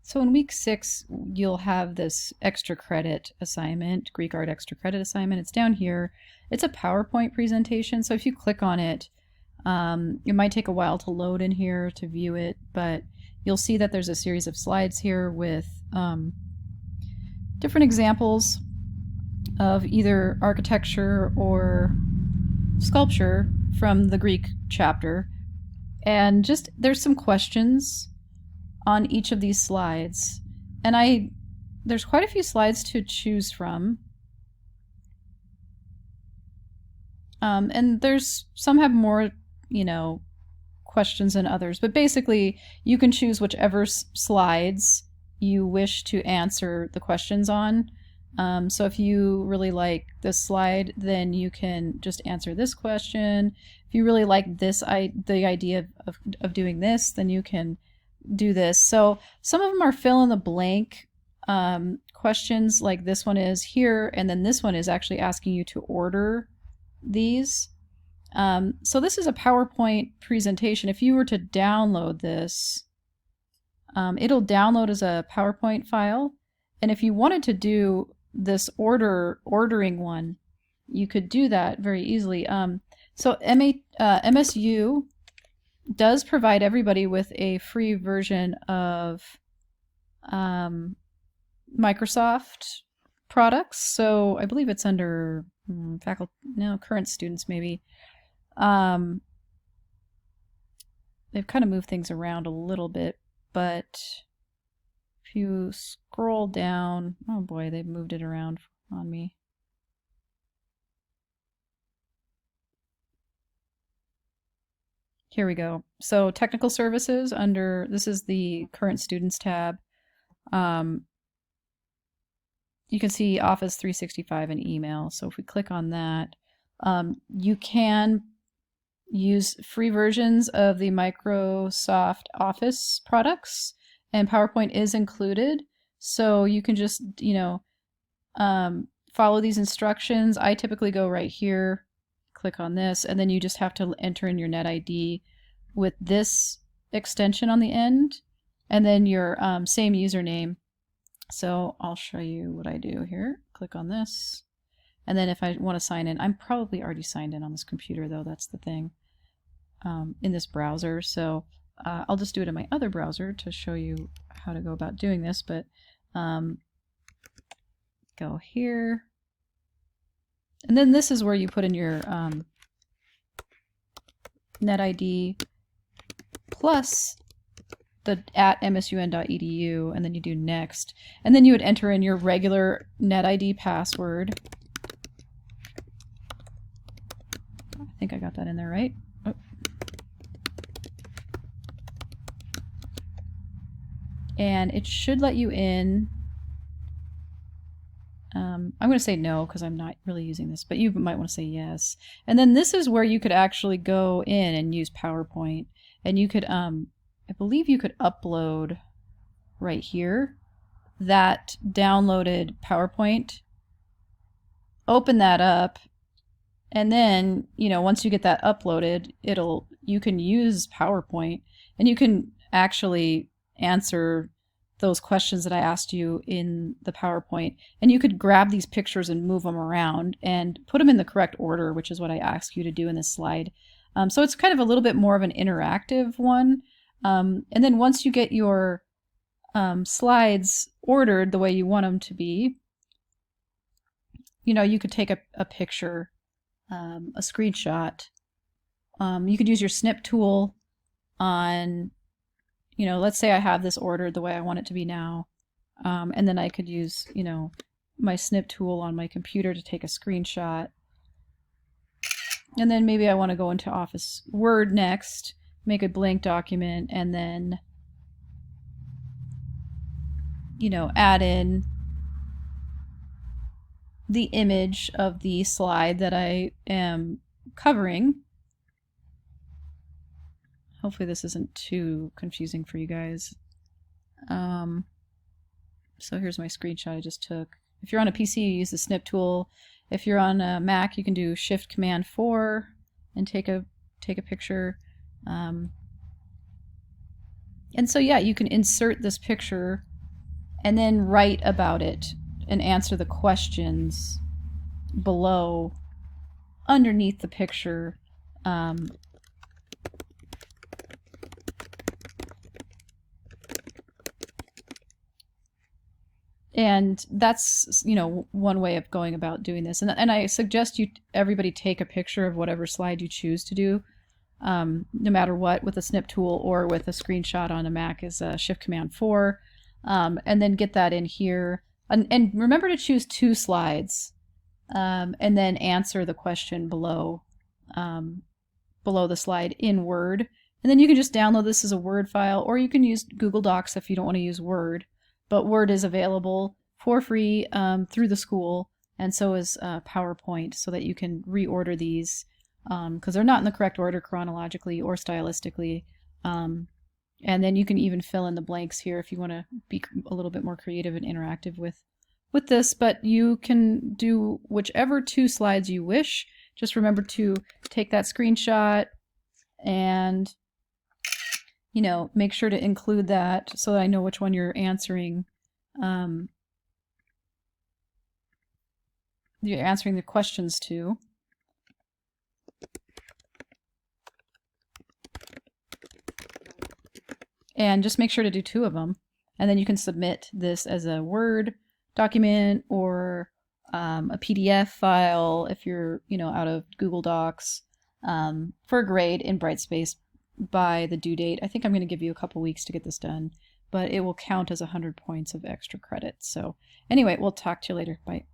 So in week 6, you'll have this extra credit assignment, Greek art extra credit assignment. It's down here. It's a PowerPoint presentation. So if you click on it, it might take a while to load in here to view it, but you'll see that there's a series of slides here with different examples of either architecture or sculpture from the Greek chapter. And just there's some questions on each of these slides. And there's quite a few slides to choose from. And there's some have more, questions than others, but basically you can choose whichever slides you wish to answer the questions on. So if you really like this slide, then you can just answer this question. If you really like the idea of doing this, then you can do this. So some of them are fill in the blank questions, like this one is here, and then this one is actually asking you to order these. So this is a PowerPoint presentation. If you were to download this, it'll download as a PowerPoint file. And if you wanted to do this ordering one, you could do that very easily. So MSU does provide everybody with a free version of Microsoft products. So I believe it's under faculty, no, current students maybe. They've kind of moved things around a little bit, but if you scroll down, oh boy, they've moved it around on me. Here we go. So technical services this is the current students tab. You can see Office 365 and email. So if we click on that, you can use free versions of the Microsoft Office products, and PowerPoint is included. So you can just, follow these instructions. I typically go right here, click on this, and then you just have to enter in your NetID with this extension on the end, and then your same username. So I'll show you what I do here. Click on this. And then if I want to sign in, I'm probably already signed in on this computer though, that's the thing, in this browser. So I'll just do it in my other browser to show you how to go about doing this, but go here. And then this is where you put in your NetID plus the @msun.edu, and then you do next. And then you would enter in your regular NetID password. I think I got that in there right. Oh. And it should let you in. I'm going to say no because I'm not really using this, but you might want to say yes. And then this is where you could actually go in and use PowerPoint. And you could, I believe you could upload right here that downloaded PowerPoint. Open that up. And then, once you get that uploaded, you can use PowerPoint, and you can actually answer those questions that I asked you in the PowerPoint. And you could grab these pictures and move them around and put them in the correct order, which is what I asked you to do in this slide. So it's kind of a little bit more of an interactive one. And then once you get your slides ordered the way you want them to be, you could take a picture, a screenshot. You could use your snip tool on, let's say I have this ordered the way I want it to be now. And then I could use, my snip tool on my computer to take a screenshot. And then maybe I want to go into Office Word next, make a blank document, and then, add in the image of the slide that I am covering. Hopefully this isn't too confusing for you guys. So here's my screenshot I just took. If you're on a PC, you use the snip tool. If you're on a Mac, you can do Shift-Command-4 and take a picture. And so yeah, you can insert this picture and then write about it and answer the questions below underneath the picture. And that's, one way of going about doing this. And I suggest everybody take a picture of whatever slide you choose to do, no matter what, with a snip tool or with a screenshot on a Mac is Shift Command 4, and then get that in here. And remember to choose 2 slides, and then answer the question below the slide in Word. And then you can just download this as a Word file, or you can use Google Docs if you don't want to use Word. But Word is available for free through the school, and so is PowerPoint, so that you can reorder these because they're not in the correct order chronologically or stylistically. And then you can even fill in the blanks here if you want to be a little bit more creative and interactive with this. But you can do whichever 2 slides you wish. Just remember to take that screenshot and make sure to include that so that I know which one you're answering. You're answering the questions to. And just make sure to do 2 of them. And then you can submit this as a Word document or a PDF file if you're, out of Google Docs, for a grade in Brightspace by the due date. I think I'm going to give you a couple weeks to get this done, but it will count as 100 points of extra credit. So anyway, we'll talk to you later. Bye.